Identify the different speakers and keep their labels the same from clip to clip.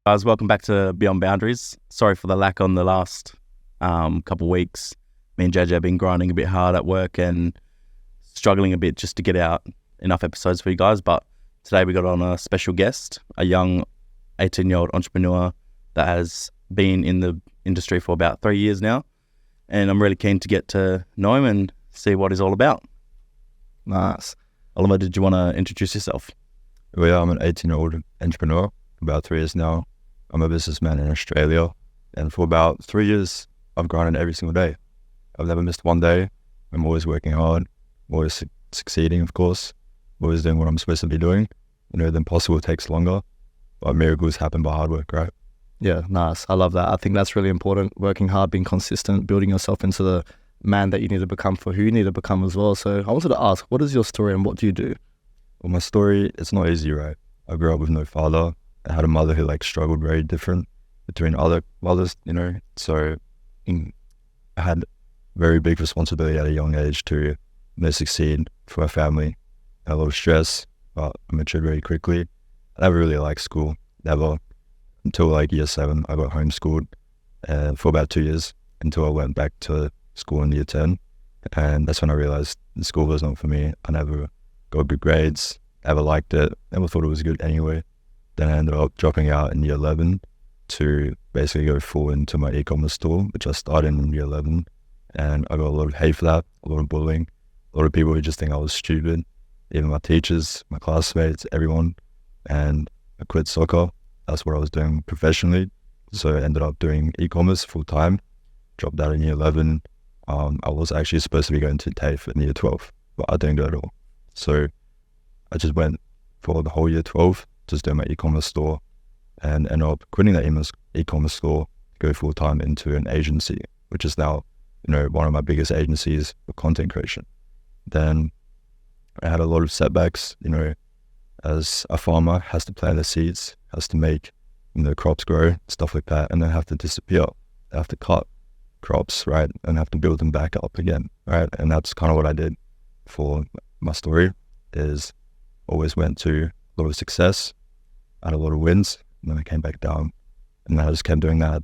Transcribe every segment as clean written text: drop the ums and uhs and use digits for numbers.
Speaker 1: Guys, welcome back to Beyond Boundaries. Sorry for the lack on the last couple of weeks. Me and JJ have been grinding a bit hard at work and struggling a bit just to get out enough episodes for you guys. But today we got on a special guest, a young 18-year-old entrepreneur that has been in the industry for about 3 years now. And I'm really keen to get to know him and see what he's all about.
Speaker 2: Nice.
Speaker 1: Oliver, did you want to introduce yourself?
Speaker 2: Well, yeah, I'm an 18-year-old entrepreneur, about 3 years now. I'm a businessman in Australia, and for about 3 years, I've grinded every single day. I've never missed one day. I'm always working hard, always succeeding, of course, always doing what I'm supposed to be doing. You know, the impossible takes longer, but miracles happen by hard work, right?
Speaker 3: Yeah, nice. I love that. I think that's really important. Working hard, being consistent, building yourself into the man that you need to become for who you need to become as well. So I wanted to ask, what is your story and what do you do?
Speaker 2: Well, my story, it's not easy, right? I grew up with no father. I had a mother who struggled very different between other mothers, you know. So I had very big responsibility at a young age to succeed for my family. I had a lot of stress, but I matured very quickly. I never really liked school, never. Until year 7, I got homeschooled for about 2 years until I went back to school in year 10. And that's when I realized the school was not for me. I never got good grades, never liked it, never thought it was good anyway. Then I ended up dropping out in year 11 to basically go full into my e-commerce store, which I started in year 11. And I got a lot of hate for that, a lot of bullying, a lot of people who just think I was stupid, even my teachers, my classmates, everyone. And I quit soccer. That's what I was doing professionally. So I ended up doing e-commerce full time, dropped out in year 11. I was actually supposed to be going to TAFE in year 12, but I didn't go at all. So I just went for the whole year 12, just doing my e-commerce store, and ended up quitting that e-commerce store, go full time into an agency, which is now, one of my biggest agencies for content creation. Then I had a lot of setbacks, as a farmer has to plant the seeds, has to make, crops grow, stuff like that, and then have to disappear. I have to cut crops, right, and have to build them back up again, right? And that's kind of what I did for my story, is always went to a lot of success, I had a lot of wins, and then I came back down. And then I just kept doing that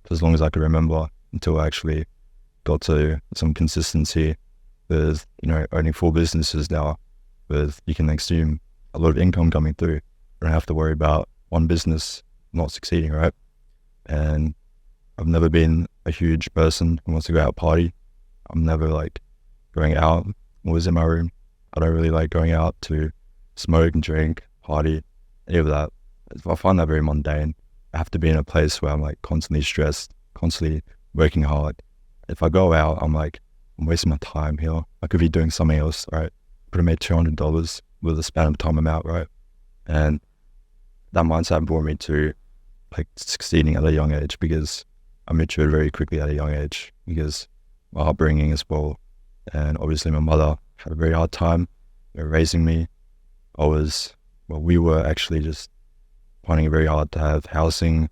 Speaker 2: for as long as I could remember, until I actually got to some consistency with, owning 4 businesses now, with, you can assume, a lot of income coming through. I don't have to worry about one business not succeeding, right? And I've never been a huge person who wants to go out party. I'm never going out, I'm always in my room. I don't really like going out to smoke and drink, party, any of that. I find that very mundane. I have to be in a place where I'm constantly stressed, constantly working hard. If I go out, I'm wasting my time here. I could be doing something else, right? Could have made $200 with the span of time I'm out, right? And that mindset brought me to succeeding at a young age, because I matured very quickly at a young age, because my upbringing as well. And obviously my mother had a very hard time raising me. We were actually just finding it very hard to have housing,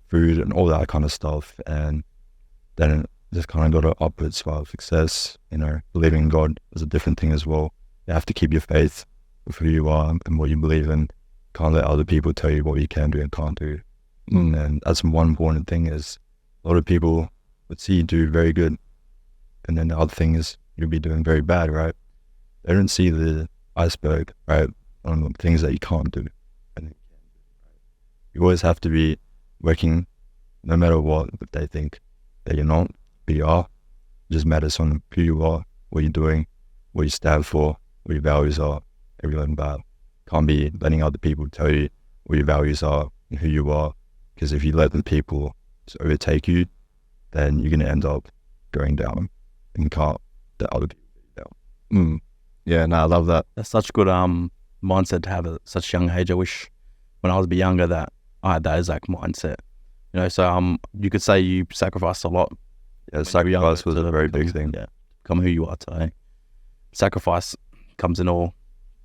Speaker 2: food and all that kind of stuff. And then it just kind of got an upward spiral of success. Believing in God is a different thing as well. You have to keep your faith with who you are and what you believe in. Can't let other people tell you what you can do and can't do. And that's one important thing, is a lot of people would see you do very good, and then the other thing is you'll be doing very bad, right? They don't see the iceberg, right, on the things that you can't do. And you always have to be working, no matter what they think that you're not, but you are. It just matters on who you are, what you're doing, what you stand for, what your values are, everything about. Can't be letting other people tell you what your values are and who you are, because if you let the people just overtake you, then you're going to end up going down, and you can't let other people get down.
Speaker 3: Yeah, no, I love that.
Speaker 1: That's such a good mindset to have at such a young age. I wish when I was a bit younger that I had that exact mindset. So you could say you sacrificed a lot.
Speaker 2: Yeah, sacrifice was a very big thing.
Speaker 1: Yeah, become who you are today. Sacrifice comes in all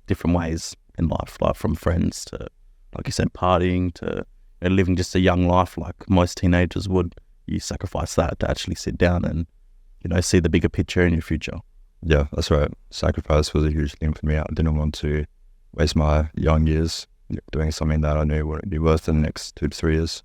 Speaker 1: different ways in life, from friends to, like you said, partying to living just a young life like most teenagers would. You sacrifice that to actually sit down and, see the bigger picture in your future.
Speaker 2: Yeah, that's right. Sacrifice was a huge thing for me. I didn't want to waste my young years doing something that I knew wouldn't be worth in the next 2 to 3 years.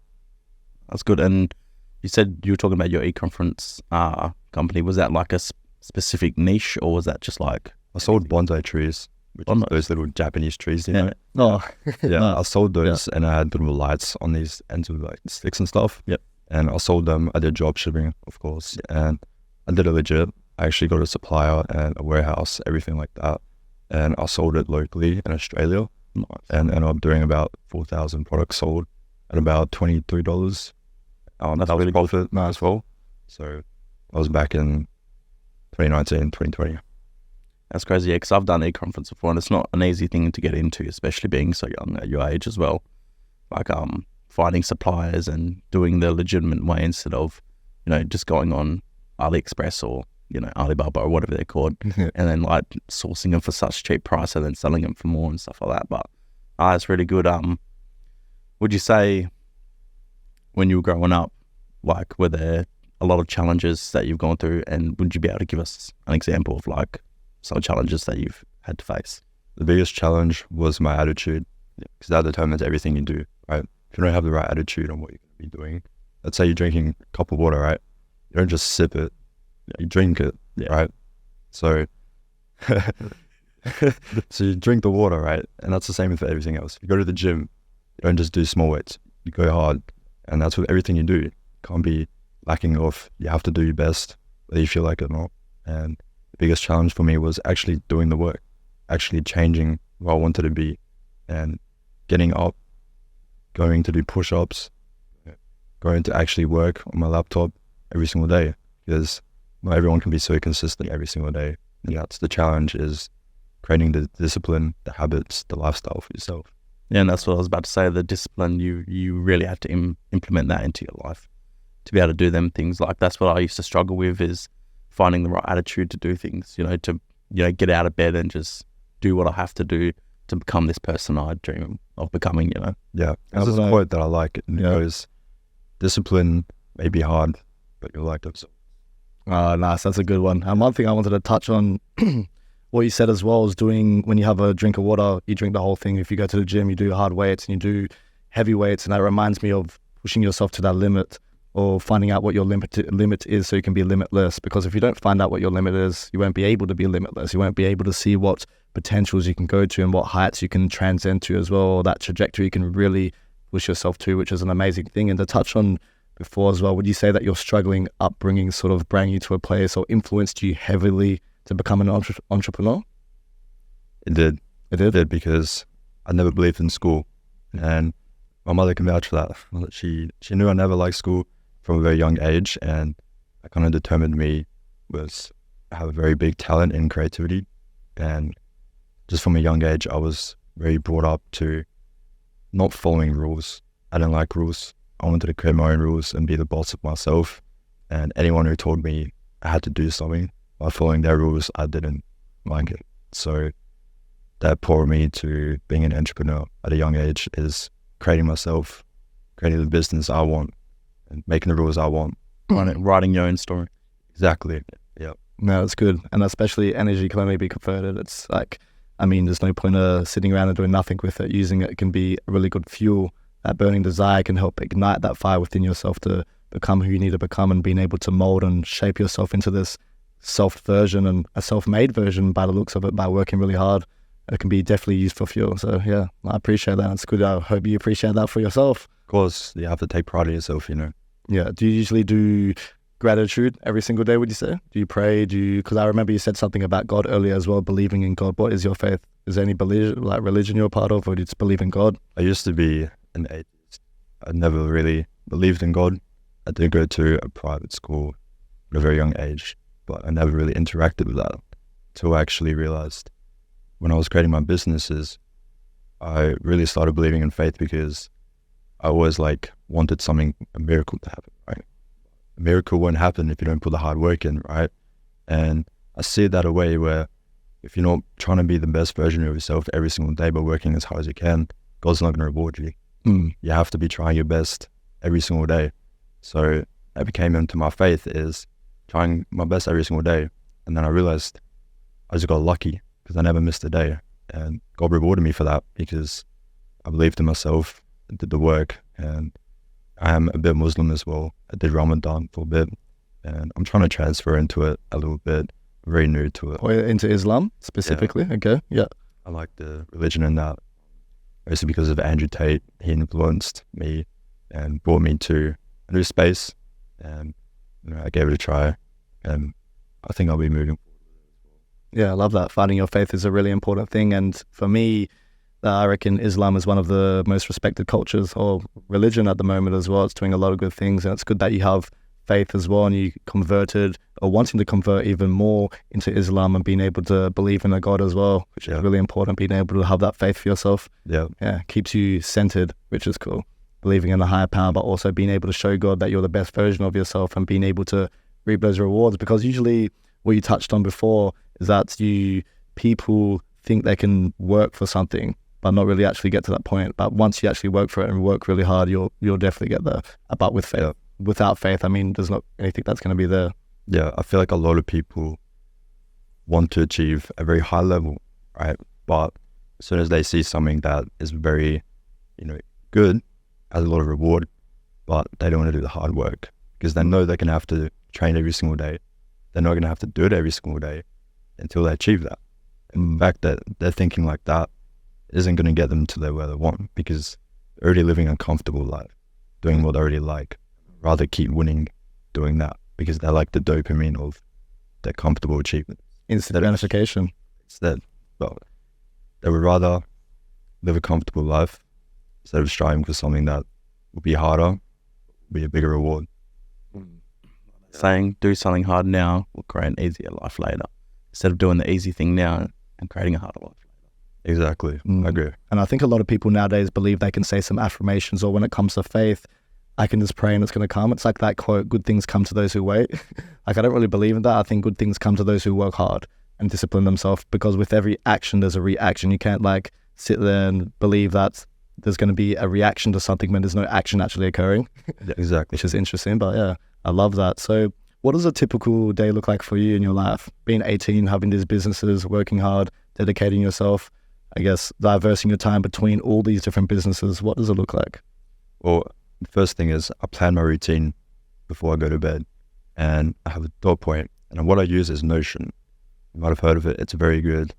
Speaker 1: That's good. And you said you were talking about your e-conference company. Was that like a specific niche, or was that just like...
Speaker 2: I sold bonsai trees, which is those little Japanese trees, you know?
Speaker 3: No.
Speaker 2: Yeah,
Speaker 3: Nice.
Speaker 2: I sold those, and I had little lights on these ends of like sticks and stuff.
Speaker 1: Yep.
Speaker 2: And I sold them. I did drop shipping, of course, and I did it legit. I actually got a supplier and a warehouse, everything like that. And I sold it locally in Australia.
Speaker 1: Nice.
Speaker 2: And I'm doing about 4,000 products sold at about $23.
Speaker 1: That's
Speaker 2: That was
Speaker 1: really
Speaker 2: profit as well. So I was back in 2019, 2020.
Speaker 1: That's crazy, yeah, because I've done e-conference before, and it's not an easy thing to get into, especially being so young at your age as well. Like finding suppliers and doing the legitimate way instead of, just going on AliExpress or, Alibaba or whatever they're called, and then like sourcing them for such cheap price and then selling them for more and stuff like that. But it's really good. Would you say when you were growing up, like, were there a lot of challenges that you've gone through, and would you be able to give us an example of like some challenges that you've had to face?
Speaker 2: The biggest challenge was my attitude, because that determines everything you do, right? If you don't have the right attitude on what you're going to be doing, let's say you're drinking a cup of water, right? You don't just sip it, you drink it, right? So, so you drink the water, right? And that's the same with everything else. You go to the gym, you don't just do small weights, you go hard. And that's with everything you do. You can't be lacking off. You have to do your best, whether you feel like it or not. And the biggest challenge for me was actually doing the work, actually changing who I wanted to be, and getting up, going to do push-ups, going to actually work on my laptop every single day, because not everyone can be so consistent every single day. And that's the challenge, is creating the discipline, the habits, the lifestyle for yourself.
Speaker 1: Yeah, and that's what I was about to say. The discipline, you really have to implement that into your life to be able to do them things. Like, that's what I used to struggle with, is finding the right attitude to do things, to get out of bed and just do what I have to do to become this person I dream of becoming,
Speaker 2: Yeah, there's a quote that I like. It goes, discipline may be hard, but you'll like it.
Speaker 3: Nice. That's a good one. And one thing I wanted to touch on, what you said as well, is when you have a drink of water, you drink the whole thing. If you go to the gym, you do hard weights and you do heavy weights. And that reminds me of pushing yourself to that limit, or finding out what your limit is so you can be limitless. Because if you don't find out what your limit is, you won't be able to be limitless. You won't be able to see what potentials you can go to and what heights you can transcend to as well. That trajectory you can really push yourself to, which is an amazing thing. And to touch on before as well, would you say that your struggling upbringing sort of brought you to a place or influenced you heavily to become an entrepreneur?
Speaker 2: It did.
Speaker 3: It did?
Speaker 2: It did, because I never believed in school. And my mother can vouch for that. She knew I never liked school from a very young age, and that kind of determined me was I have a very big talent in creativity. And just from a young age, I was very brought up to not following rules. I didn't like rules. I wanted to create my own rules and be the boss of myself. And anyone who told me I had to do something by following their rules, I didn't like it. So that poured me to being an entrepreneur at a young age, is creating myself, creating the business I want, and making the rules I want.
Speaker 1: Writing your own story.
Speaker 2: Exactly. Yeah.
Speaker 3: No, it's good. And especially energy can only be converted. It's like, there's no point of sitting around and doing nothing with it. Using it can be a really good fuel. That burning desire can help ignite that fire within yourself to become who you need to become, and being able to mold and shape yourself into this self version, and a self-made version by the looks of it, by working really hard. It can be definitely used for fuel. So yeah, I appreciate that. It's good. I hope you appreciate that for yourself.
Speaker 2: Of course, you have to take pride in yourself,
Speaker 3: Yeah. Do you usually do gratitude every single day, would you say? Do you pray? Because I remember you said something about God earlier as well, believing in God. What is your faith? Is there any religion you're a part of, or do you just believe in God?
Speaker 2: I used to be an atheist. I never really believed in God. I did go to a private school at a very young age, but I never really interacted with that until I actually realized when I was creating my businesses, I really started believing in faith, because I always wanted a miracle to happen, right? A miracle won't happen if you don't put the hard work in, right? And I see it that a way where if you're not trying to be the best version of yourself every single day, but working as hard as you can, God's not going to reward you. You have to be trying your best every single day. So that became into my faith, is trying my best every single day. And then I realized I just got lucky, because I never missed a day. And God rewarded me for that, because I believed in myself, did the work, and I am a bit Muslim as well. I did Ramadan for a bit, and I'm trying to transfer into it a little bit. Very new to it.
Speaker 3: Or into Islam specifically? Yeah. Okay, yeah.
Speaker 2: I like the religion in that. Mostly because of Andrew Tate. He influenced me and brought me to a new space, and I gave it a try, and I think I'll be moving.
Speaker 3: Yeah, I love that. Finding your faith is a really important thing, and for me, I reckon Islam is one of the most respected cultures or religion at the moment as well. It's doing a lot of good things, and it's good that you have faith as well, and you converted or wanting to convert even more into Islam and being able to believe in a God as well, which is really important. Being able to have that faith for yourself, keeps you centered, which is cool. Believing in a higher power, but also being able to show God that you're the best version of yourself and being able to reap those rewards. Because usually, what you touched on before is that people think they can work for something, but not really actually get to that point. But once you actually work for it and work really hard, you'll definitely get there. But with faith. Without faith, I mean, there's not anything that's going to be there.
Speaker 2: Yeah, I feel like a lot of people want to achieve a very high level, right? But as soon as they see something that is very, good, has a lot of reward, but they don't want to do the hard work because they know they're going to have to train every single day. They're not going to have to do it every single day until they achieve that. And the fact that they're thinking like that isn't going to get them to where they want because they're already living a comfortable life, doing what they already like. Rather keep winning doing that because they like the dopamine of their comfortable achievement.
Speaker 3: Instant gratification.
Speaker 2: They would rather live a comfortable life instead of striving for something that will be harder, be a bigger reward.
Speaker 1: Saying do something hard now will create an easier life later instead of doing the easy thing now and creating a harder life later.
Speaker 2: Exactly. I agree.
Speaker 3: And I think a lot of people nowadays believe they can say some affirmations, or when it comes to faith, I can just pray and it's going to come. It's like that quote, good things come to those who wait. Like, I don't really believe in that. I think good things come to those who work hard and discipline themselves, because with every action, there's a reaction. You can't sit there and believe that there's going to be a reaction to something when there's no action actually occurring.
Speaker 2: Yeah, exactly.
Speaker 3: Which is interesting, but yeah, I love that. So what does a typical day look like for you in your life? Being 18, having these businesses, working hard, dedicating yourself, I guess, diversing your time between all these different businesses. What does it look like?
Speaker 2: Well, the first thing is I plan my routine before I go to bed, and I have a dot point, and what I use is Notion. You might have heard of it. It's a very good,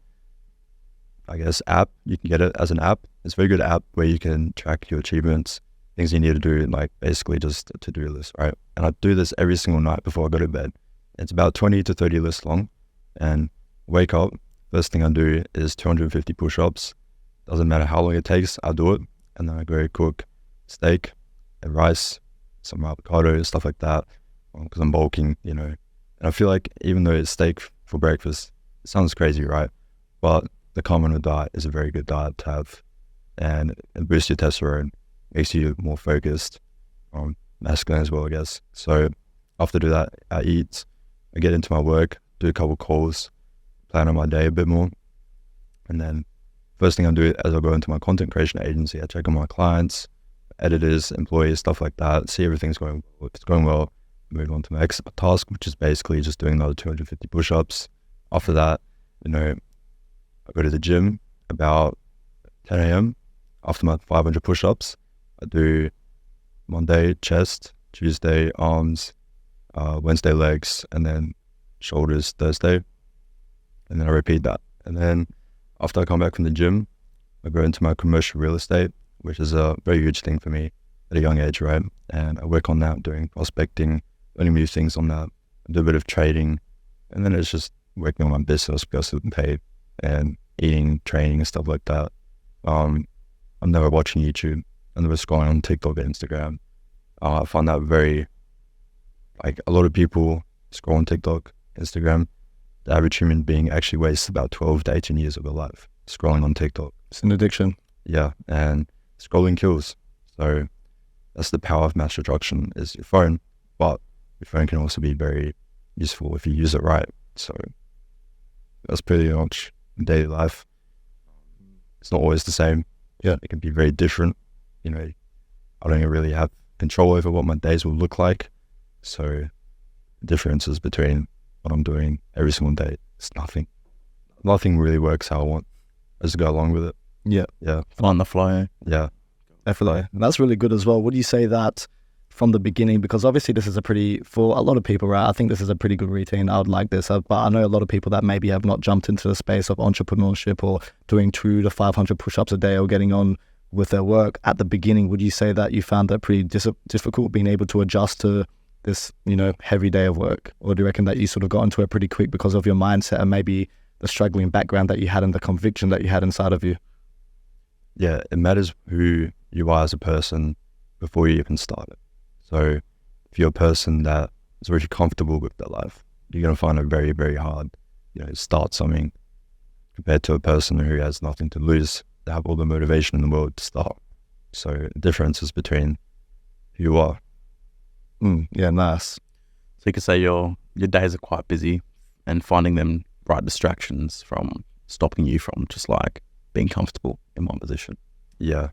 Speaker 2: app. You can get it as an app. It's a very good app where you can track your achievements, things you need to do, basically just a to-do list, right? And I do this every single night before I go to bed. It's about 20 to 30 lists long, and wake up, first thing I do is 250 push-ups. Doesn't matter how long it takes, I do it, and then I go cook steak and rice, some avocado, stuff like that, because I'm bulking, And I feel like even though it's steak for breakfast, it sounds crazy, right? But the carnivore diet is a very good diet to have, and it boosts your testosterone, makes you more focused, masculine as well, I guess. So after I do that, I eat, I get into my work, do a couple calls, plan on my day a bit more, and then first thing I do as I go into my content creation agency, I check on my clients, editors, employees, stuff like that, see everything's going well. If it's going well, move on to my next task, which is basically just doing another 250 push-ups. After that, I go to the gym about 10 a.m. After my 500 push-ups, I do Monday chest, Tuesday arms, Wednesday legs, and then shoulders Thursday. And then I repeat that. And then after I come back from the gym, I go into my commercial real estate, which is a very huge thing for me at a young age, right? And I work on that, doing prospecting, learning new things on that, I do a bit of trading, and then it's just working on my business because I'm paid, and eating, training, and stuff like that. I'm never watching YouTube. I'm never scrolling on TikTok and Instagram. I find that very, a lot of people scroll on TikTok, Instagram. The average human being actually wastes about 12 to 18 years of their life scrolling on TikTok.
Speaker 3: It's an addiction.
Speaker 2: Yeah, and scrolling kills. So that's the power of mass destruction, is your phone. But your phone can also be very useful if you use it right. So that's pretty much daily life. It's not always the same.
Speaker 3: Yeah,
Speaker 2: it can be very different. I don't really have control over what my days will look like. So differences between what I'm doing every single day, it's nothing. Nothing really works how I want. I just go along with it.
Speaker 3: Yeah.
Speaker 2: Yeah.
Speaker 1: Find the flow.
Speaker 2: Yeah.
Speaker 3: Definitely. And that's really good as well. Would you say that from the beginning, because obviously this is for a lot of people, right? I think this is a pretty good routine. I would like this. But I know a lot of people that maybe have not jumped into the space of entrepreneurship or doing 200 to 500 push-ups a day or getting on with their work at the beginning. Would you say that you found that pretty difficult being able to adjust to this, heavy day of work? Or do you reckon that you sort of got into it pretty quick because of your mindset and maybe the struggling background that you had and the conviction that you had inside of you?
Speaker 2: Yeah, it matters who you are as a person before you even start it. So if you're a person that is already comfortable with their life, you're going to find it very, very hard, start something compared to a person who has nothing to lose. They have all the motivation in the world to start. So the difference is between who you are.
Speaker 3: Yeah, nice.
Speaker 1: So you could say your days are quite busy, and finding them right distractions from stopping you from just like being comfortable in one position.
Speaker 2: Yeah.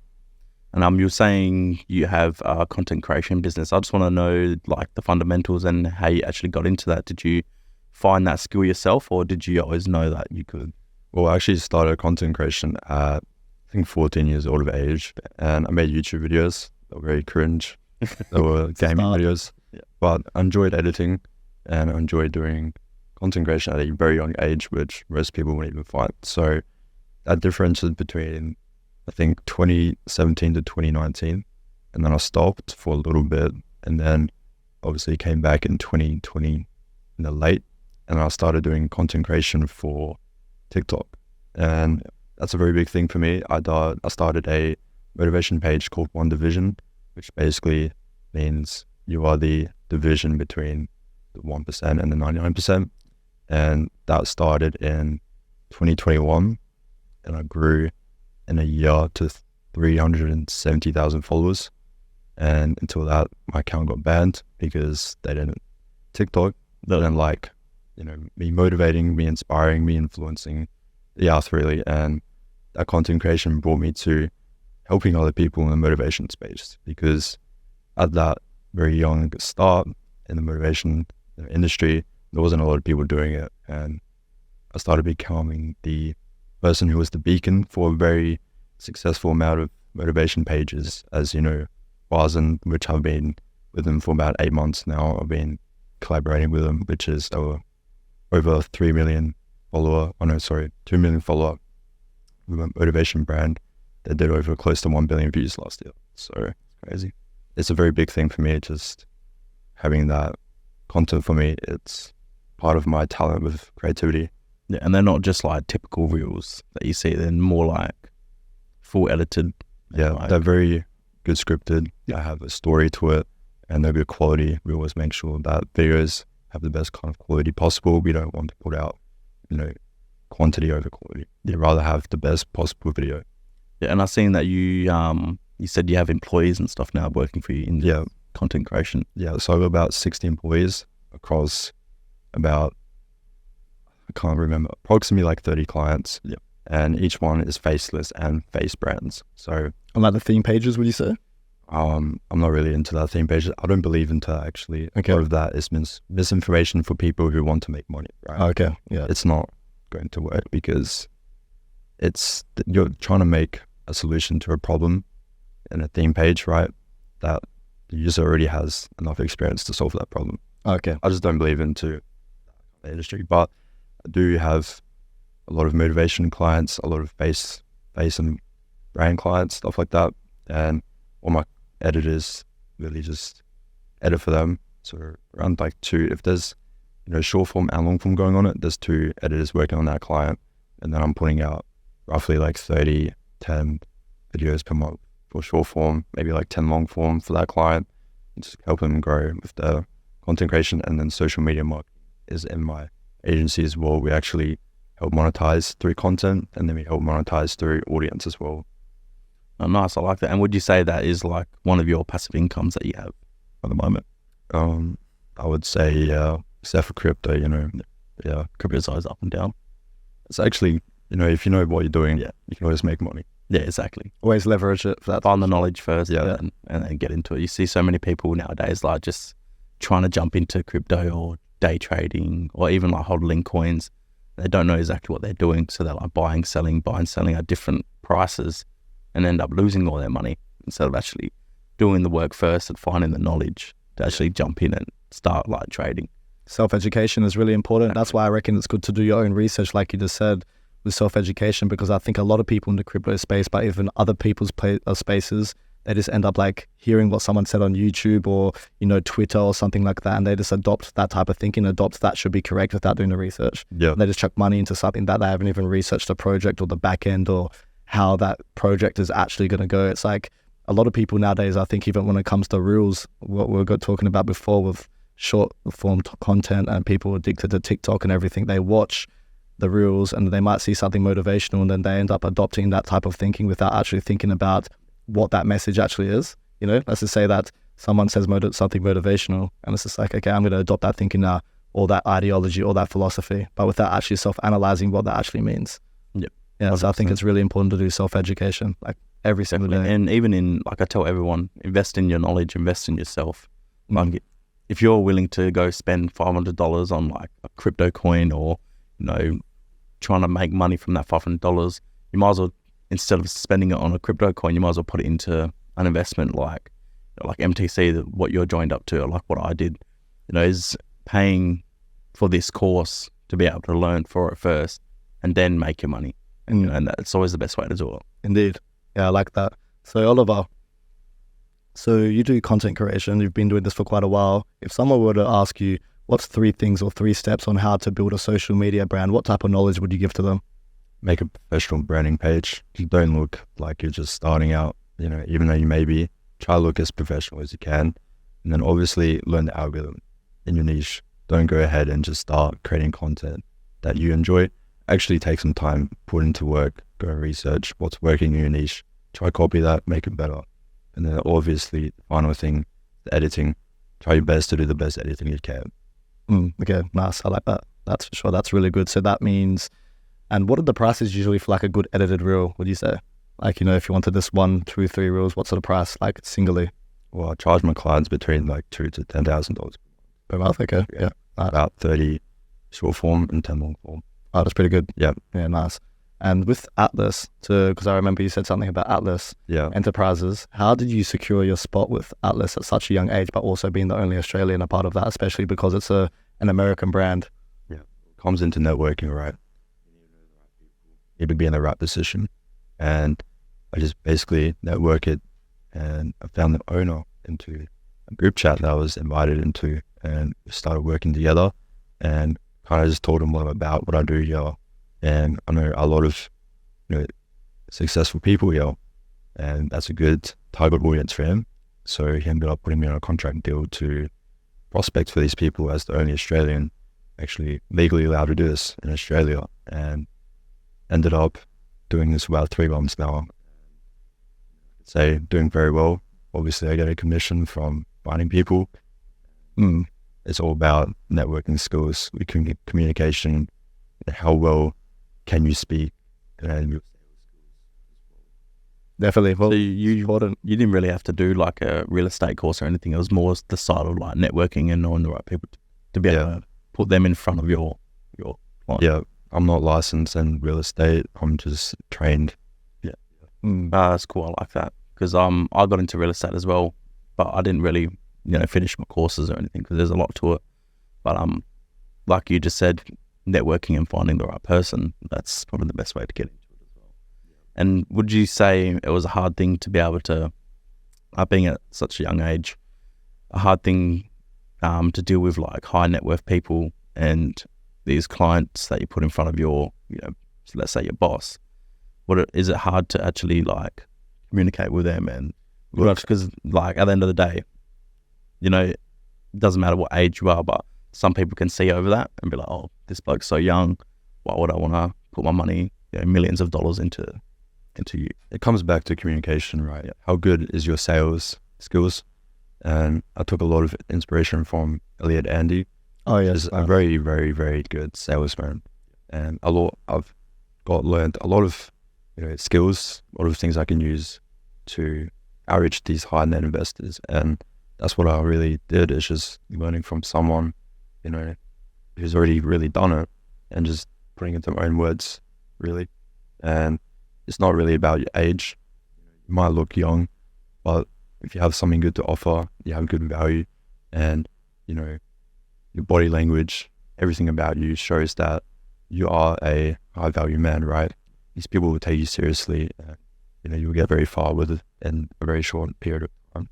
Speaker 1: And you're saying you have a content creation business. I just want to know like the fundamentals and how you actually got into that. Did you find that skill yourself, or did you always know that you could?
Speaker 2: Well, I actually started content creation at, I think, 14 years old of age, and I made YouTube videos that were very cringe. They were gaming videos, but I enjoyed editing and I enjoyed doing content creation at a very young age, which most people wouldn't even find. So that difference is between, I think, 2017 to 2019, and then I stopped for a little bit, and then obviously came back in 2020 in the late, and I started doing content creation for TikTok, and that's a very big thing for me. I started a motivation page called One Division, which basically means you are the division between the 1% and the 99%, and that started in 2021, and I grew in a year to 370,000 followers. And until that, my account got banned because TikTok didn't like, me motivating, me inspiring, me influencing the youth really. And that content creation brought me to helping other people in the motivation space, because at that very young start in the motivation industry, there wasn't a lot of people doing it. And I started becoming the person who was the beacon for a very successful amount of motivation pages, as Bazen, which I've been with them for about 8 months now. I've been collaborating with them, which is over 2 million follower motivation brand that did over close to 1 billion views last year. So it's crazy. It's a very big thing for me, just having that content. For me, it's part of my talent with creativity.
Speaker 1: Yeah, and they're not just like typical reels that you see, they're more like full edited.
Speaker 2: Yeah, they're very good scripted. I have a story to it, and they're good quality. We always make sure that videos have the best kind of quality possible. We don't want to put out, quantity over quality. You'd rather have the best possible video.
Speaker 1: Yeah, and I've seen that you said you have employees and stuff now working for you in content creation.
Speaker 2: Yeah, so I have about 60 employees across about, I can't remember, approximately like 30 clients.
Speaker 1: Yeah.
Speaker 2: And each one is faceless and face brands. So
Speaker 3: on like the theme pages, would you say?
Speaker 2: I'm not really into that theme pages. I don't believe into that, actually.
Speaker 3: Okay.
Speaker 2: A lot of that is misinformation for people who want to make money, right?
Speaker 3: Okay, yeah.
Speaker 2: It's not going to work because you're trying to make a solution to a problem in a theme page, right? That the user already has enough experience to solve that problem.
Speaker 3: Okay.
Speaker 2: I just don't believe into the industry, but I do have a lot of motivation clients, a lot of face and brand clients, stuff like that. And all my editors really just edit for them. So around like 2, if there's short form and long form going on it, there's 2 editors working on that client. And then I'm putting out roughly like 10 videos per month for short form, maybe like 10 long form for that client, and just help them grow with their content creation. And then social media marketing is in my agency as well. We actually help monetize through content, and then we help monetize through audience as well.
Speaker 1: Oh, nice. I like that. And would you say that is like one of your passive incomes that you have at the moment?
Speaker 2: I would say, yeah, except for crypto, yeah.
Speaker 1: Crypto's always up and down.
Speaker 2: It's actually, if you know what you're doing, you can always make money.
Speaker 1: Yeah, exactly.
Speaker 3: Always leverage it for that.
Speaker 1: Find the knowledge first,
Speaker 2: Yeah.
Speaker 1: and then get into it. You see so many people nowadays like just trying to jump into crypto or day trading or even like hodling coins. They don't know exactly what they're doing, so they're like buying, selling at different prices and end up losing all their money instead of actually doing the work first and finding the knowledge to actually jump in and start like trading.
Speaker 3: Self-education is really important. That's why I reckon it's good to do your own research, like you just said, with self-education, because I think a lot of people in the crypto space, but even other people's spaces, they just end up like hearing what someone said on YouTube or, you know, Twitter or something like that, and they just adopt that type of thinking, adopt that should be correct without doing the research.
Speaker 2: Yeah.
Speaker 3: They just chuck money into something that they haven't even researched the project or the back end or how that project is actually going to go. It's like a lot of people nowadays, I think, even when it comes to reels, what we were talking about before with short form content, and people addicted to TikTok and everything, they watch the reels and they might see something motivational and then they end up adopting that type of thinking without actually thinking about what that message actually is. You know, let's just say that someone says something motivational and it's just like, okay, I'm going to adopt that thinking now, or that ideology or that philosophy, but without actually self-analyzing what that actually means.
Speaker 1: Yep.
Speaker 3: Yeah, so I think it's really important to do self-education like every single day.
Speaker 1: And even in, like I tell everyone, invest in your knowledge, invest in yourself. Like if you're willing to go spend $500 on like a crypto coin or, you know, trying to make money from that $500, you might as well, instead of spending it on a crypto coin, you might as well put it into an investment like MTC, what you're joined up to, or like what I did, you know, is paying for this course to be able to learn for it first and then make your money. And, you know, and that's always the best way to do it.
Speaker 3: Indeed. Yeah, I like that. So Oliver, so you do content creation, you've been doing this for quite a while. If someone were to ask you, what's 3 things or 3 steps on how to build a social media brand, what type of knowledge would you give to them?
Speaker 2: Make a professional branding page. Don't look like you're just starting out, you know, even though you may be. Try to look as professional as you can. And then obviously learn the algorithm in your niche. Don't go ahead and just start creating content that you enjoy. Actually take some time, put into work, go research what's working in your niche. Try copy that, make it better. And then obviously, the final thing, the editing. Try your best to do the best editing you can.
Speaker 3: Okay, nice. I like that. That's for sure. That's really good. So that means, and what are the prices usually for like a good edited reel, would you say? Like, you know, if you wanted this 1, 2, 3 reels, what sort of price, like singly?
Speaker 2: Well, I charge my clients between like $2,000 to $10,000
Speaker 3: per month. Okay, yeah. Nice.
Speaker 2: About 30 short form and 10 long form.
Speaker 3: Oh, that's pretty good.
Speaker 2: Yeah.
Speaker 3: Yeah, nice. And with Atlas, because I remember you said something about Atlas Enterprises. How did you secure your spot with Atlas at such a young age, but also being the only Australian a part of that, especially because it's an American brand?
Speaker 2: Yeah, comes into networking, right? You need to be in the right position. And I just basically network it, and I found the owner into a group chat that I was invited into, and we started working together, and kind of just told him about what I do here. And I know a lot of, you know, successful people here, and that's a good target audience for him. So he ended up putting me on a contract deal to prospect for these people as the only Australian actually legally allowed to do this in Australia, and ended up doing this for about 3 months now. So doing very well. Obviously, I get a commission from finding people. It's all about networking skills, communication, how well can you speak, and
Speaker 3: definitely. Well,
Speaker 1: so you didn't really have to do like a real estate course or anything. It was more the side of like networking and knowing the right people to be able to put them in front of your client.
Speaker 2: Yeah, I'm not licensed in real estate. I'm just trained. Yeah.
Speaker 1: That's cool. I like that, because I got into real estate as well, but I didn't really, you know, finish my courses or anything because there's a lot to it. But like you just said, networking and finding the right person, that's probably the best way to get into it as well. And would you say it was a hard thing to be able to, being at such a young age, a hard thing to deal with like high net worth people and these clients that you put in front of your, you know, let's say your boss? Is it hard to actually like communicate with them? And because like at the end of the day, you know, it doesn't matter what age you are, but some people can see over that and be like, oh, this bloke's so young, why would I want to put my money, you know, millions of dollars into you?
Speaker 2: It comes back to communication, right? How good is your sales skills? And I took a lot of inspiration from Elliot Andy.
Speaker 3: Oh yes,
Speaker 2: He's a very, very, very good salesman, and I've learned a lot of, you know, skills, a lot of things I can use to outreach these high net investors. And that's what I really did, is just learning from someone, you know, who's already really done it, and just putting it into my own words, really. And it's not really about your age. You might look young, but if you have something good to offer, you have good value, and your body language, everything about you shows that you are a high value man, right? These people will take you seriously, and you'll get very far with it in a very short period of time.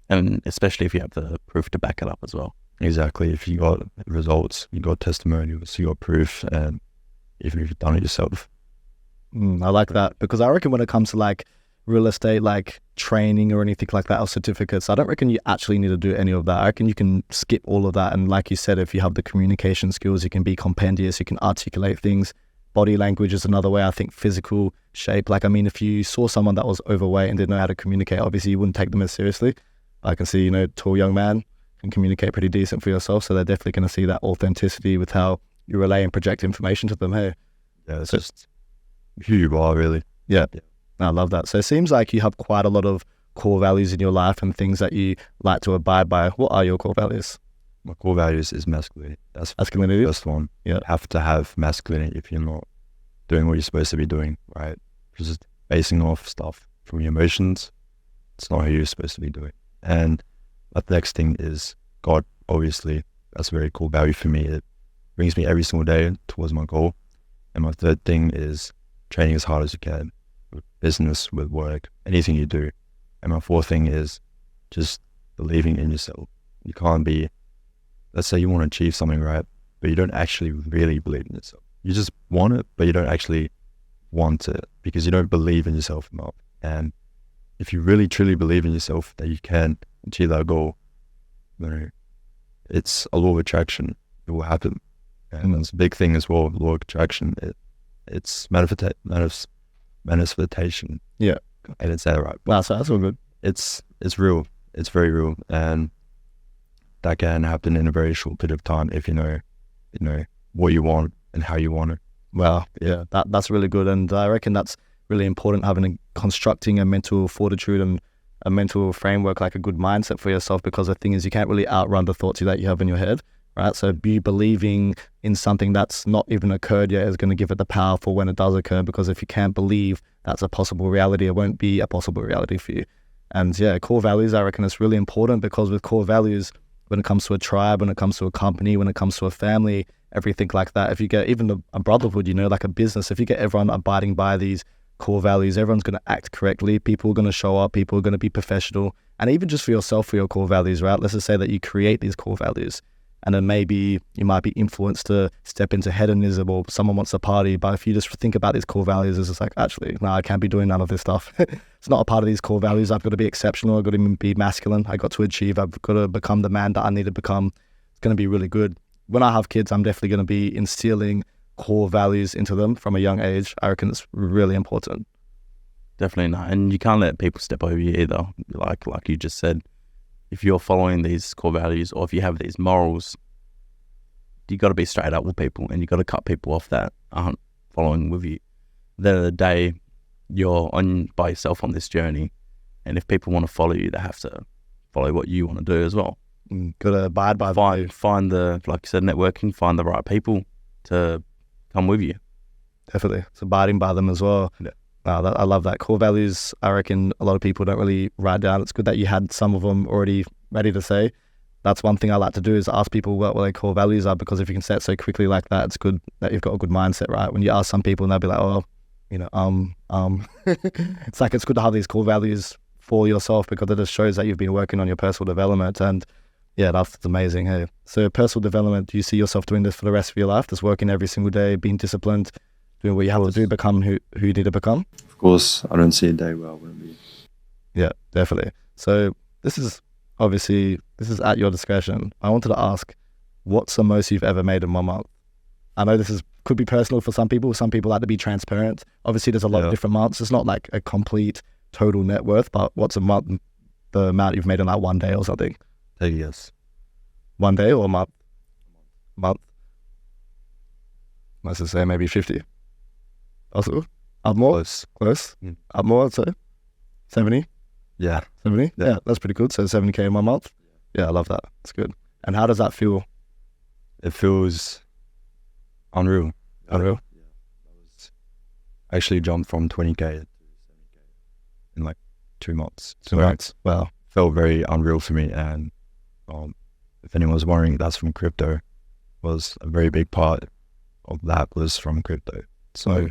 Speaker 1: And especially if you have the proof to back it up as well.
Speaker 2: Exactly. If you got results, you got testimonials, you got proof, and even if you've done it yourself.
Speaker 3: I like that, because I reckon when it comes to like real estate, like training or anything like that, or certificates, I don't reckon you actually need to do any of that. I reckon you can skip all of that. And like you said, if you have the communication skills, you can be compendious, you can articulate things. Body language is another way. I think physical shape. Like, I mean, if you saw someone that was overweight and didn't know how to communicate, obviously you wouldn't take them as seriously. I can see, tall young man can communicate pretty decent for yourself. So they're definitely going to see that authenticity with how you relay and project information to them. Hey.
Speaker 2: Yeah, it's just who you are, really.
Speaker 3: Yeah. I love that. So it seems like you have quite a lot of core values in your life and things that you like to abide by. What are your core values?
Speaker 2: My core values is masculinity. That's
Speaker 3: masculinity.
Speaker 2: The first one.
Speaker 3: Yeah.
Speaker 2: You have to have masculinity if you're not doing what you're supposed to be doing, right? Just basing off stuff from your emotions. It's not who you're supposed to be doing. And the next thing is God, obviously. That's a very cool value for me. It brings me every single day towards my goal. And my third thing is training as hard as you can, with business, with work, anything you do. And my fourth thing is just believing in yourself. You can't be, let's say you want to achieve something, right? But you don't actually really believe in yourself. You just want it, but you don't actually want it because you don't believe in yourself enough. And if you really truly believe in yourself that you can achieve that goal, it's a law of attraction. It will happen. And that's a big thing as well, law of attraction. It's manifestation.
Speaker 3: Yeah.
Speaker 2: I didn't say that right.
Speaker 3: Wow, so that's all good.
Speaker 2: It's real. It's very real. And that can happen in a very short period of time if you know what you want and how you want it.
Speaker 3: Wow. Yeah, that's really good. And I reckon that's really important, constructing a mental fortitude and a mental framework, like a good mindset for yourself, because the thing is you can't really outrun the thoughts that you have in your head. Right, so be believing in something that's not even occurred yet is going to give it the power for when it does occur, because if you can't believe that's a possible reality, it won't be a possible reality for you. And yeah, core values, I reckon it's really important, because with core values, when it comes to a tribe, when it comes to a company, when it comes to a family, everything like that, if you get even a brotherhood, like a business, if you get everyone abiding by these core values, everyone's going to act correctly, people are going to show up, people are going to be professional. And even just for yourself, for your core values, right? Let's just say that you create these core values. And then maybe you might be influenced to step into hedonism, or someone wants to party. But if you just think about these core values, it's just like, actually, no, I can't be doing none of this stuff. It's not a part of these core values. I've got to be exceptional. I've got to be masculine. I got to achieve. I've got to become the man that I need to become. It's going to be really good. When I have kids, I'm definitely going to be instilling core values into them from a young age. I reckon it's really important.
Speaker 1: Definitely not. And you can't let people step over you either. Like you just said. If you're following these core values, or if you have these morals, you got to be straight up with people, and you got to cut people off that aren't following with you. At the end of the day, you're on by yourself on this journey, and if people want to follow you, they have to follow what you want to do as well.
Speaker 3: Got to abide by
Speaker 1: find the, like you said, networking, find the right people to come with you.
Speaker 3: Definitely, it's abiding by them as well.
Speaker 1: Yeah.
Speaker 3: I love that. Core values, I reckon a lot of people don't really write down. It's good that you had some of them already ready to say. That's one thing I like to do, is ask people what their core values are, because if you can say it so quickly like that, it's good that you've got a good mindset, right? When you ask some people and they'll be like, oh, it's like, it's good to have these core values for yourself, because it just shows that you've been working on your personal development. And yeah, that's amazing. Hey, so personal development, do you see yourself doing this for the rest of your life? Just working every single day, being disciplined, doing what you have to do, become who you need to become?
Speaker 2: Of course, I don't see a day where I wouldn't be.
Speaker 3: Yeah, definitely. So this is at your discretion. I wanted to ask, what's the most you've ever made in 1 month? I know this could be personal for some people. Some people like to be transparent. Obviously, there's a lot of different months. It's not like a complete total net worth, but what's the amount you've made in like 1 day or something?
Speaker 2: Take a guess.
Speaker 3: 1 day or a month? Month. Let's just say maybe 50. Also, up more? Close. Up more, I'd say. 70?
Speaker 2: Yeah.
Speaker 3: 70? Yeah, that's pretty good. So 70K in 1 month? Yeah, I love that. It's good. And how does that feel?
Speaker 2: It feels unreal.
Speaker 3: Unreal?
Speaker 2: Yeah. actually jumped from 20K to 70K in like 2 months. So
Speaker 3: Wow.
Speaker 2: felt very unreal for me. And if anyone's wondering, that's from crypto. Was a very big part of that was from crypto. So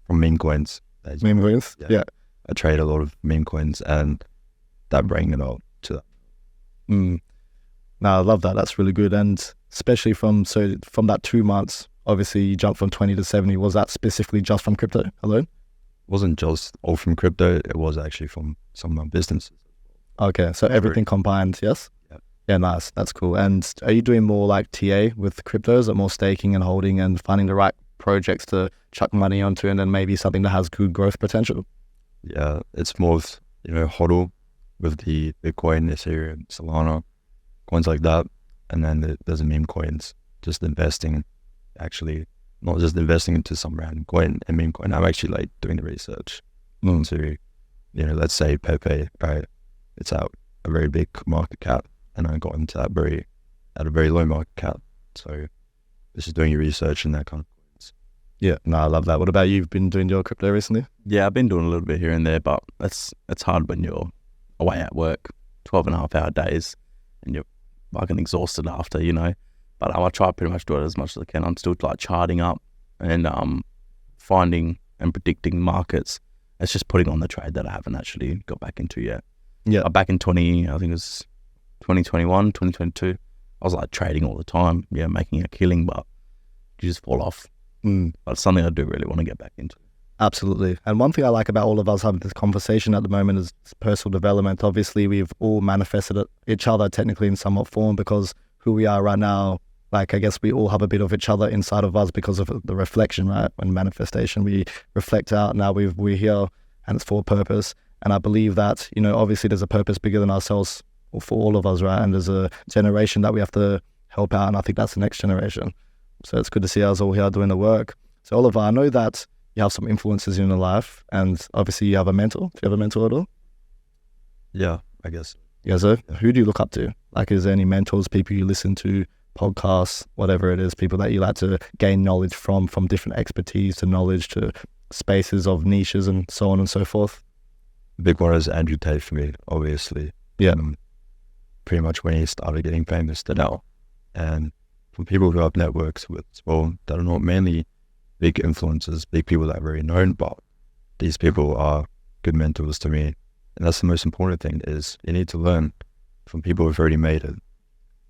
Speaker 2: from meme coins.
Speaker 3: Meme coins? Yeah.
Speaker 2: I trade a lot of meme coins, and that bring it all to that.
Speaker 3: No, I love that. That's really good. And especially from that 2 months, obviously you jumped from 20 to 70. Was that specifically just from crypto alone?
Speaker 2: It wasn't just all from crypto. It was actually from some of my businesses.
Speaker 3: Okay, so everything combined, yes? Yeah, nice. That's cool. And are you doing more like TA with cryptos, or more staking and holding and finding the right projects to chuck money onto, and then maybe something that has good growth potential?
Speaker 2: Yeah, it's more of, hodl with the Bitcoin, Ethereum, Solana, coins like that. And then there's the meme coins, just investing, actually, not just investing into some random coin and meme coin. I'm actually like doing the research into, let's say Pepe, right? It's at a very big market cap, and I got into that at a very low market cap. So this is doing your research and that kind of coins.
Speaker 3: Yeah, no, I love that. What about you? You've been doing your crypto recently?
Speaker 1: Yeah, I've been doing a little bit here and there, but it's hard when you're away at work, 12.5-hour days, and you're fucking exhausted after, But I try pretty much do it as much as I can. I'm still like charting up and finding and predicting markets. It's just putting on the trade that I haven't actually got back into yet.
Speaker 3: Yeah.
Speaker 1: Back in I think it was 2021, 2022, I was like trading all the time, making a killing, but you just fall off. But it's something I do really want to get back into.
Speaker 3: Absolutely. And one thing I like about all of us having this conversation at the moment is personal development. Obviously, we've all manifested each other technically in somewhat form, because who we are right now, like, I guess we all have a bit of each other inside of us because of the reflection, right? When manifestation, we reflect out. Now we're here, and it's for a purpose. And I believe that, obviously there's a purpose bigger than ourselves for all of us, right? And there's a generation that we have to help out. And I think that's the next generation. So it's good to see us all here doing the work. So Oliver, I know that you have some influences in your life, and obviously you have a mentor. Do you have a mentor at all?
Speaker 2: Yeah, I guess.
Speaker 3: Yeah, so who do you look up to? Like, is there any mentors, people you listen to, podcasts, whatever it is, people that you like to gain knowledge from different expertise to knowledge to spaces of niches and so on and so forth?
Speaker 2: Big one is Andrew Tate for me, obviously.
Speaker 3: Yeah.
Speaker 2: Pretty much when he started getting famous to now. And from people who have networks with as well, that are not mainly big influencers, big people that are very known, but these people are good mentors to me. And that's the most important thing, is you need to learn from people who've already made it.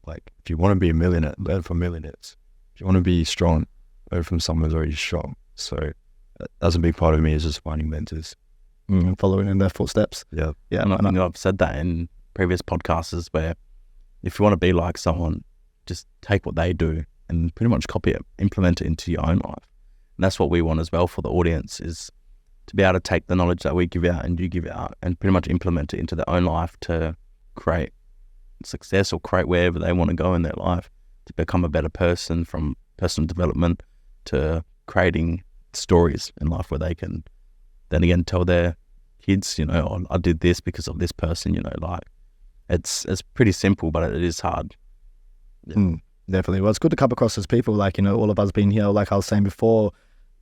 Speaker 2: Like, if you want to be a millionaire, learn from millionaires. If you want to be strong, learn from someone who's already strong. So that's a big part of me, is just finding mentors.
Speaker 3: Following in their footsteps.
Speaker 1: Yeah. And I think I've said that in previous podcasts, where if you want to be like someone, just take what they do and pretty much copy it, implement it into your own life. And that's what we want as well for the audience, is to be able to take the knowledge that we give out and you give out and pretty much implement it into their own life to create success or create wherever they want to go in their life, to become a better person, from personal development to creating stories in life where they can then again tell their kids, oh, I did this because of this person, like it's pretty simple, but it is hard.
Speaker 3: Yeah. Definitely. Well, it's good to come across as people, like, all of us being here, like I was saying before,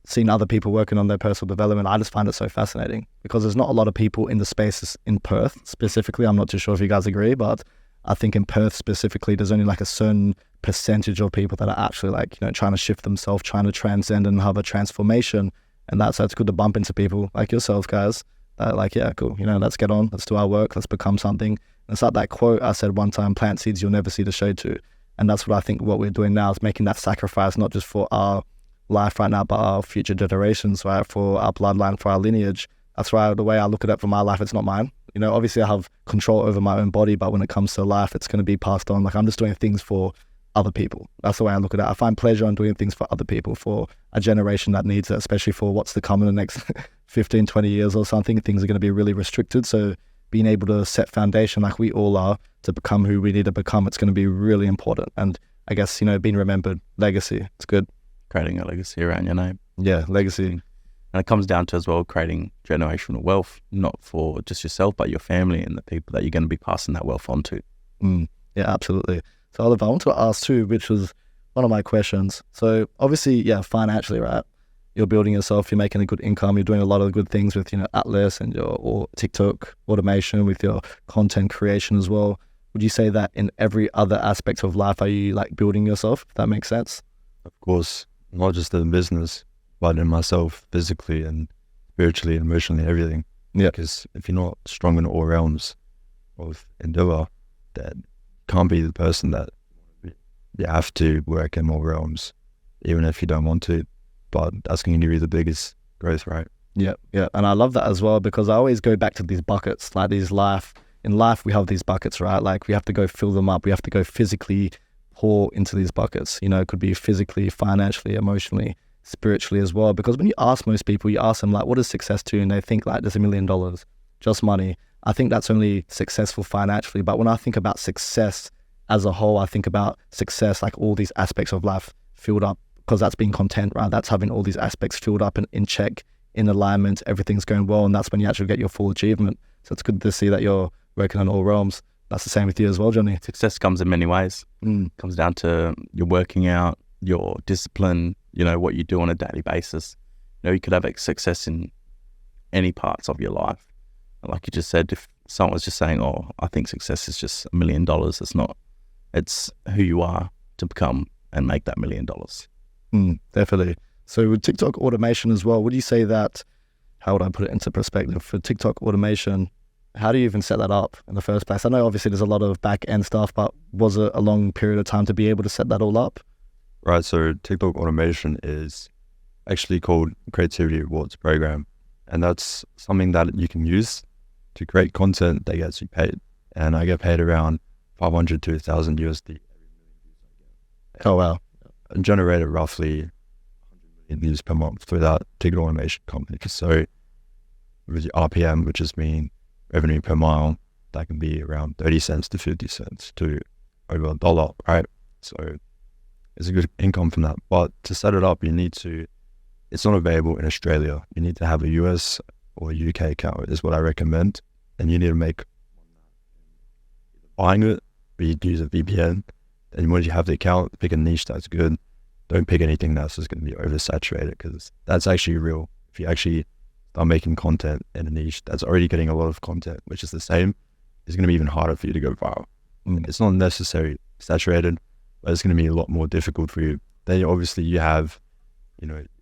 Speaker 3: seeing other people working on their personal development. I just find it so fascinating, because there's not a lot of people in the spaces in Perth specifically. I'm not too sure if you guys agree, but I think in Perth specifically, there's only like a certain percentage of people that are actually like, trying to shift themselves, trying to transcend and have a transformation. And so it's good to bump into people like yourselves, guys. Like, yeah, cool. Let's get on. Let's do our work. Let's become something. And it's like that quote I said one time, plant seeds you'll never see the shade to. And that's what I think what we're doing now, is making that sacrifice, not just for our life right now, but our future generations, right? For our bloodline, for our lineage. That's why the way I look at it for my life, it's not mine. Obviously I have control over my own body, but when it comes to life, it's going to be passed on. Like, I'm just doing things for other people. That's the way I look at it. I find pleasure in doing things for other people, for a generation that needs it, especially for what's to come in the next 15, 20 years or something. Things are going to be really restricted. So being able to set foundation like we all are to become who we need to become, it's going to be really important. And I guess, being remembered, legacy, it's good.
Speaker 1: Creating a legacy around your name.
Speaker 3: Yeah, legacy.
Speaker 1: And it comes down to as well creating generational wealth, not for just yourself, but your family and the people that you're going to be passing that wealth on to.
Speaker 3: Yeah, absolutely. So Oliver, I want to ask too, which was one of my questions. So obviously, yeah, financially, right? you're building yourself, you're making a good income, you're doing a lot of good things with, Atlas and or TikTok automation, with your content creation as well. Would you say that in every other aspect of life, are you like building yourself, if that makes sense?
Speaker 2: Of course, not just in business, but in myself, physically and spiritually and emotionally, everything.
Speaker 3: Yeah.
Speaker 2: Because if you're not strong in all realms of endeavor, then you can't be the person that you have to work in all realms, even if you don't want to. But that's going to give you the biggest growth, right?
Speaker 3: Yeah. And I love that as well, because I always go back to these buckets, like in life, we have these buckets, right? Like we have to go fill them up. We have to go physically pour into these buckets. It could be physically, financially, emotionally, spiritually as well. Because when you ask most people, you ask them like, what is success to you? And they think like, there's $1 million, just money. I think that's only successful financially. But when I think about success as a whole, I think about success like all these aspects of life filled up, because that's being content, right? That's having all these aspects filled up and in check, in alignment, everything's going well. And that's when you actually get your full achievement. So it's good to see that you're working on all realms. That's the same with you as well, Johnny.
Speaker 1: Success comes in many ways. Comes down to your working out, your discipline, what you do on a daily basis. You could have success in any parts of your life. Like you just said, if someone was just saying, oh, I think success is just $1 million, it's not. It's who you are to become and make that $1 million.
Speaker 3: Definitely. So with TikTok automation as well, would you say that, how would I put it into perspective? For TikTok automation, how do you even set that up in the first place? I know obviously there's a lot of back end stuff, but was it a long period of time to be able to set that all up?
Speaker 2: Right, so TikTok automation is actually called Creativity Rewards Program. And that's something that you can use to create content that gets you paid. And I get paid around 500 to 1,000 USD.
Speaker 3: Oh, wow.
Speaker 2: And generated roughly 100 million views per month for that TikTok automation company. So with your RPM, which is mean revenue per mile, that can be around 30 cents to 50 cents to over $1, right? So it's a good income from that. But to set it up, it's not available in Australia. You need to have a US or a UK account is what I recommend. And you need to make buying it, but you use a VPN. And once you have the account, pick a niche that's good. Don't pick anything that's just going to be oversaturated, because that's actually real. If you actually start making content in a niche that's already getting a lot of content, which is the same, it's going to be even harder for you to go viral. It's not necessarily saturated, but it's going to be a lot more difficult for you. Then obviously you have,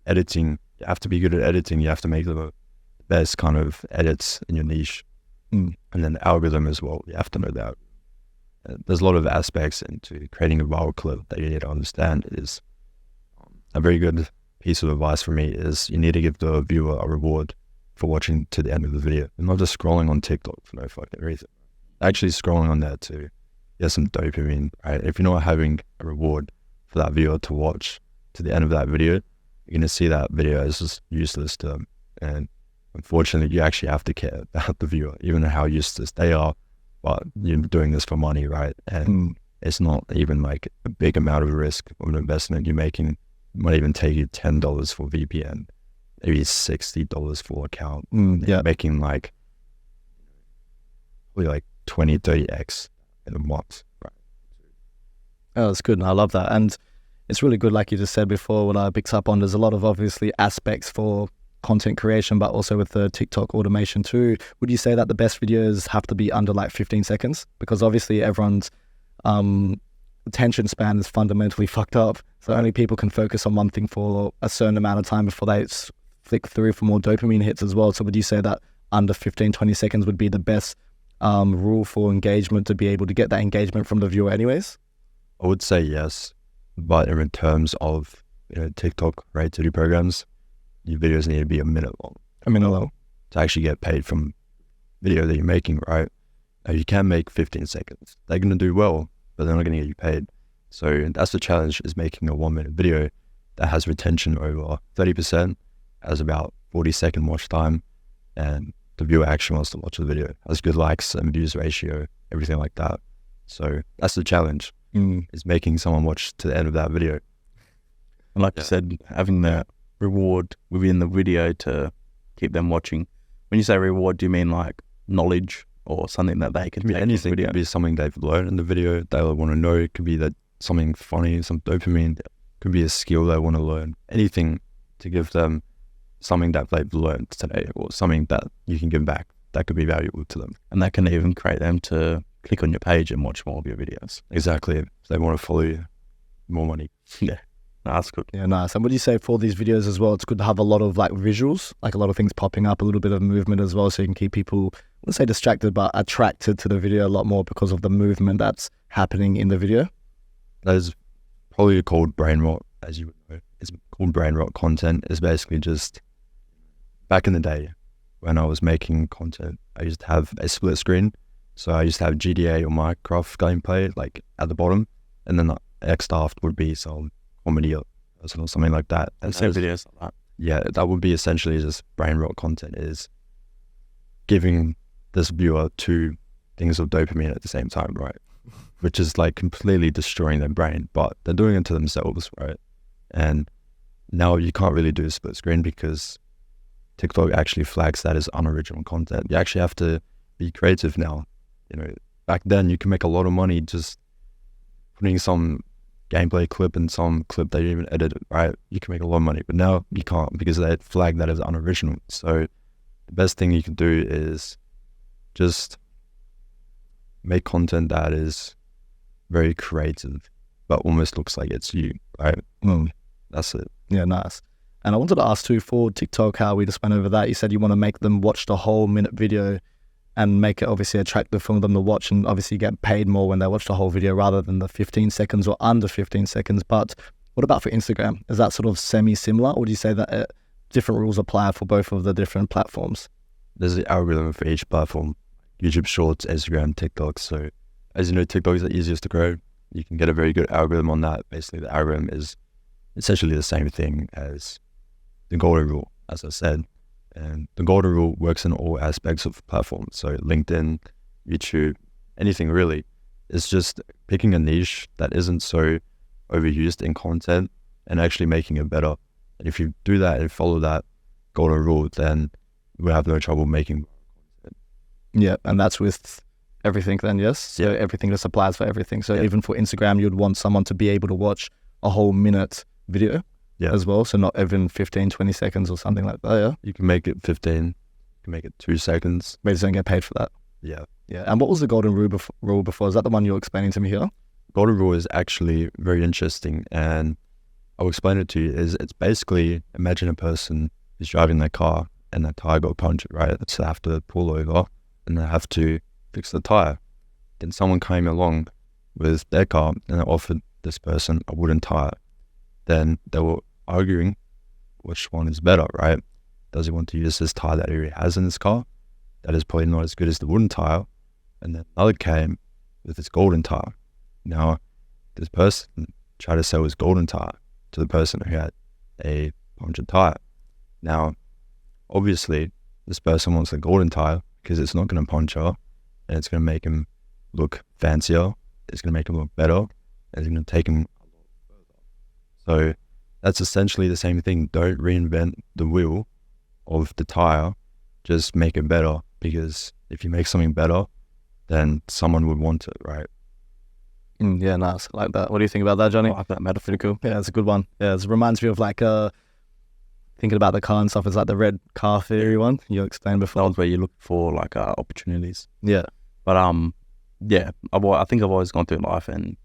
Speaker 2: editing. You have to be good at editing. You have to make the best kind of edits in your niche. And then the algorithm as well. You have to know that. There's a lot of aspects into creating a viral clip that you need to understand. It is a very good piece of advice for me is you need to give the viewer a reward for watching to the end of the video, and not just scrolling on TikTok for no fucking reason. Actually scrolling on there to get some dopamine, right? If you're not having a reward for that viewer to watch to the end of that video, you're going to see that video as just useless to them. And unfortunately, you actually have to care about the viewer, even how useless they are. But you're doing this for money, right? And it's not even like a big amount of risk of an investment. You're making, it might even take you $10 for VPN, maybe $60 for account. Making like probably like 20, 30x in a month. Right?
Speaker 3: Oh, that's good. And I love that. And it's really good, like you just said before, what I picked up on, there's a lot of obviously aspects for content creation, but also with the TikTok automation too. Would you say that the best videos have to be under like 15 seconds? Because obviously everyone's attention span is fundamentally fucked up. So only people can focus on one thing for a certain amount of time before they flick through for more dopamine hits as well. So would you say that under 15, 20 seconds would be the best rule for engagement, to be able to get that engagement from the viewer anyways?
Speaker 2: I would say yes, but in terms of TikTok creativity programs, your videos need to be a minute long. To actually get paid from video that you're making, right? Now, you can make 15 seconds. They're going to do well, but they're not going to get you paid. So that's the challenge, is making a 1 minute video that has retention over 30%, has about 40-second watch time, and the viewer actually wants to watch the video, has good likes and views ratio, everything like that. So that's the challenge, is making someone watch to the end of that video.
Speaker 1: And like you said, having that reward within the video to keep them watching. When you say reward, do you mean like knowledge or something that they can take?
Speaker 2: Anything. It could be something they've learned in the video they'll want to know. It could be that something funny, some dopamine. It could be a skill they want to learn. Anything to give them something that they've learned today, or something that you can give back that could be valuable to them.
Speaker 1: And that can even create them to click on your page and watch more of your videos.
Speaker 2: Exactly. If they want to follow you, more money.
Speaker 1: Yeah. No, that's good.
Speaker 3: Yeah, nice. And would you say for these videos as well, it's good to have a lot of like visuals, like a lot of things popping up, a little bit of movement as well, so you can keep people, I wouldn't say distracted, but attracted to the video a lot more because of the movement that's happening in the video?
Speaker 2: That is probably called brain rot, as you would know. It's called brain rot content. It's basically just, back in the day when I was making content, I used to have a split screen. So I used to have GTA or Minecraft gameplay like at the bottom, and then the extra aft would be some comedy or something like that.
Speaker 1: And same videos like that.
Speaker 2: Yeah, that would be essentially just brain rot content, is giving this viewer two things of dopamine at the same time, right? Which is like completely destroying their brain, but they're doing it to themselves, right? And now you can't really do a split screen because TikTok actually flags that as unoriginal content. You actually have to be creative now. You know, back then you can make a lot of money just putting some gameplay clip and some clip that you even edited, right? You can make a lot of money, but now you can't because they flag that as unoriginal. So the best thing you can do is just make content that is very creative, but almost looks like it's you, right? That's it.
Speaker 3: Yeah, nice. And I wanted to ask too, for TikTok, how we just went over that, you said you want to make them watch the whole minute video and make it obviously attractive for them to watch, and obviously get paid more when they watch the whole video rather than the 15 seconds or under 15 seconds. But what about for Instagram? Is that sort of semi-similar, or would you say that different rules apply for both of the different platforms?
Speaker 2: There's the algorithm for each platform: YouTube Shorts, Instagram, TikTok. So as you know, TikTok is the easiest to grow. You can get a very good algorithm on that. Basically, the algorithm is essentially the same thing as the golden rule, as I said. And the golden rule works in all aspects of platforms. So LinkedIn, YouTube, anything really. It's just picking a niche that isn't so overused in content and actually making it better. And if you do that and follow that golden rule, then we'll have no trouble making content.
Speaker 3: Yeah, and that's with everything then, yes? So
Speaker 2: Yeah.
Speaker 3: everything just applies for everything. So
Speaker 2: Yeah.
Speaker 3: even for Instagram, you'd want someone to be able to watch a whole minute video as well. So not even 15, 20 seconds or something like that, yeah?
Speaker 2: You can make it 15, you can make it 2 seconds.
Speaker 3: But you just don't get paid for that.
Speaker 2: Yeah.
Speaker 3: Yeah. And what was the golden rule before? Is that the one you're explaining to me here?
Speaker 2: Golden rule is actually very interesting, and I'll explain it to you. It's basically, imagine a person is driving their car and their tire got punctured, right? So they have to pull over and they have to fix the tire. Then someone came along with their car and they offered this person a wooden tire. Then they were arguing which one is better, right? Does he want to use this tire that he already has in his car? That is probably not as good as the wooden tire. And then another came with his golden tire. Now, this person tried to sell his golden tire to the person who had a punctured tire. Now, obviously, this person wants the golden tire because it's not going to puncture and it's going to make him look fancier. It's going to make him look better. And it's going to take him a lot further. So that's essentially the same thing. Don't reinvent the wheel of the tire. Just make it better, because if you make something better, then someone would want it, right?
Speaker 3: Yeah, nice. I like that. What do you think about that, Johnny?
Speaker 1: I like that metaphor.
Speaker 3: Pretty cool. Yeah, it's a good one. Yeah, it reminds me of like thinking about the car and stuff. It's like the red car theory one you explained
Speaker 1: That
Speaker 3: before.
Speaker 1: one's where you look for like opportunities.
Speaker 3: Yeah.
Speaker 1: But yeah, I think I've always gone through life, and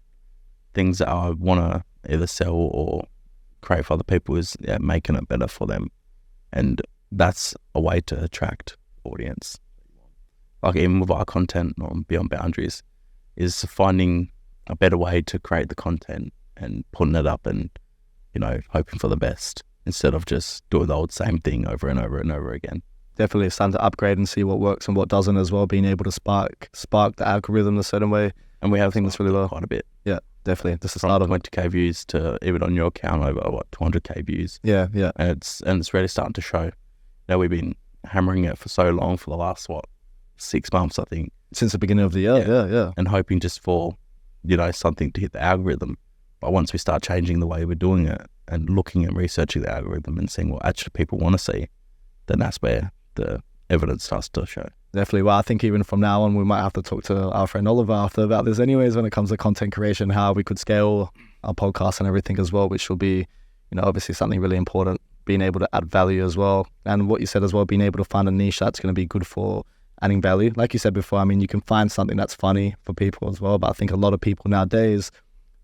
Speaker 1: things that I want to either sell or create for other people is making it better for them, and that's a way to attract audience. Like even with our content on Beyond Boundaries, is finding a better way to create the content and putting it up, and hoping for the best instead of just doing the old same thing over and over and over again.
Speaker 3: Definitely it's time to upgrade and see what works and what doesn't as well, being able to spark the algorithm a certain way.
Speaker 1: And we have
Speaker 3: things really well.
Speaker 1: quite a bit.
Speaker 3: Yeah, definitely. Just the
Speaker 1: From
Speaker 3: start of it.
Speaker 1: 20k views to even on your account over 200k views.
Speaker 3: Yeah.
Speaker 1: And it's really starting to show. We've been hammering it for so long, for the last 6 months, I think,
Speaker 3: Since the beginning of the year, yeah.
Speaker 1: and hoping just for something to hit the algorithm. But once we start changing the way we're doing it and looking and researching the algorithm and seeing what actually people want to see, then that's where the evidence starts to show.
Speaker 3: Definitely. Well, I think even from now on, we might have to talk to our friend Oliver after about this anyways, when it comes to content creation, how we could scale our podcast and everything as well, which will be, obviously something really important being able to add value as well. And what you said as well, being able to find a niche that's going to be good for adding value. Like you said before, I mean, you can find something that's funny for people as well, but I think a lot of people nowadays,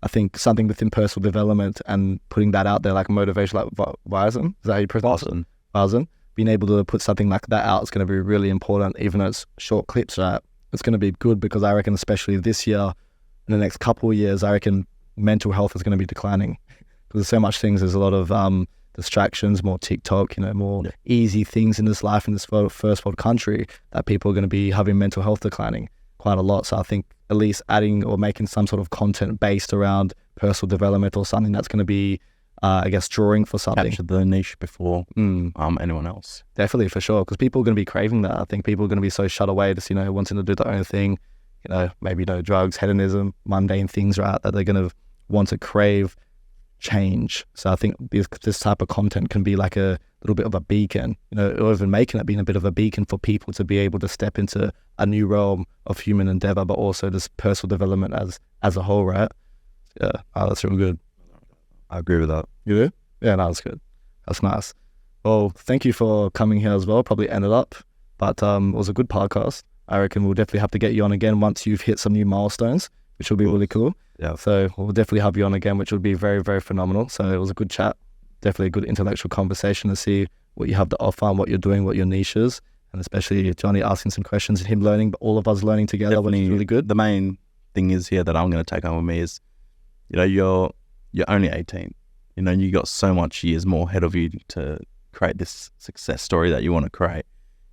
Speaker 3: I think something within personal development and putting that out there, like motivation, like Wizen, is that how you pronounce it? Wizen. Being able to put something like that out is going to be really important, even though it's short clips, right? It's going to be good because I reckon, especially this year, in the next couple of years, I reckon mental health is going to be declining because there's so much things. There's a lot of distractions, more TikTok, more easy things in this life, in this first world country, that people are going to be having mental health declining quite a lot. So I think at least adding or making some sort of content based around personal development or something that's going to be, I guess, drawing for something.
Speaker 1: Capture the niche before anyone else.
Speaker 3: Definitely, for sure, because people are going to be craving that. I think people are going to be so shut away, just, wanting to do their own thing, maybe, drugs, hedonism, mundane things, right, that they're going to want to crave change. So I think this type of content can be like a little bit of a beacon, or even making it being a bit of a beacon for people to be able to step into a new realm of human endeavor, but also this personal development as a whole, right? Yeah, that's really good.
Speaker 2: I agree with that.
Speaker 3: You do? Yeah, no, that's good. That's nice. Well, thank you for coming here as well. Probably ended up, but it was a good podcast. I reckon we'll definitely have to get you on again once you've hit some new milestones, which will be really cool.
Speaker 2: Yeah.
Speaker 3: So we'll definitely have you on again, which will be very, very phenomenal. So it was a good chat. Definitely a good intellectual conversation to see what you have to offer and what you're doing, what your niche is. And especially Johnny asking some questions and him learning, but all of us learning together,
Speaker 1: Definitely,
Speaker 3: which is really good.
Speaker 1: The main thing is here that I'm going to take home with me is, you're only 18. You got so much years more ahead of you to create this success story that you want to create.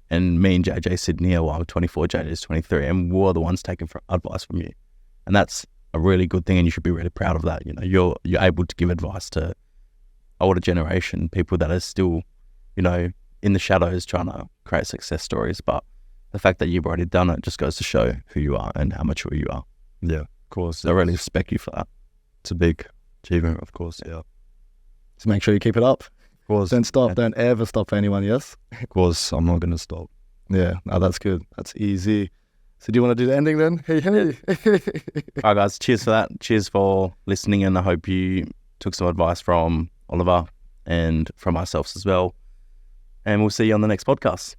Speaker 1: And me and JJ sitting here while I'm 24, JJ's 23, and we're the ones taking advice from you. And that's a really good thing, and you should be really proud of that. You're able to give advice to older generation, people that are still, in the shadows trying to create success stories. But the fact that you've already done it just goes to show who you are and how mature you are.
Speaker 2: Yeah, of course.
Speaker 1: So I really respect you for that.
Speaker 2: It's a big achievement, of course. Yeah.
Speaker 3: So make sure you keep it up.
Speaker 2: Of course.
Speaker 3: Don't stop. Don't ever stop for anyone, yes?
Speaker 2: Of course, I'm not going to stop.
Speaker 3: Yeah, no, that's good. That's easy. So do you want to do the ending then? Hey.
Speaker 1: All right, guys. Cheers for that. Cheers for listening, and I hope you took some advice from Oliver and from ourselves as well. And we'll see you on the next podcast.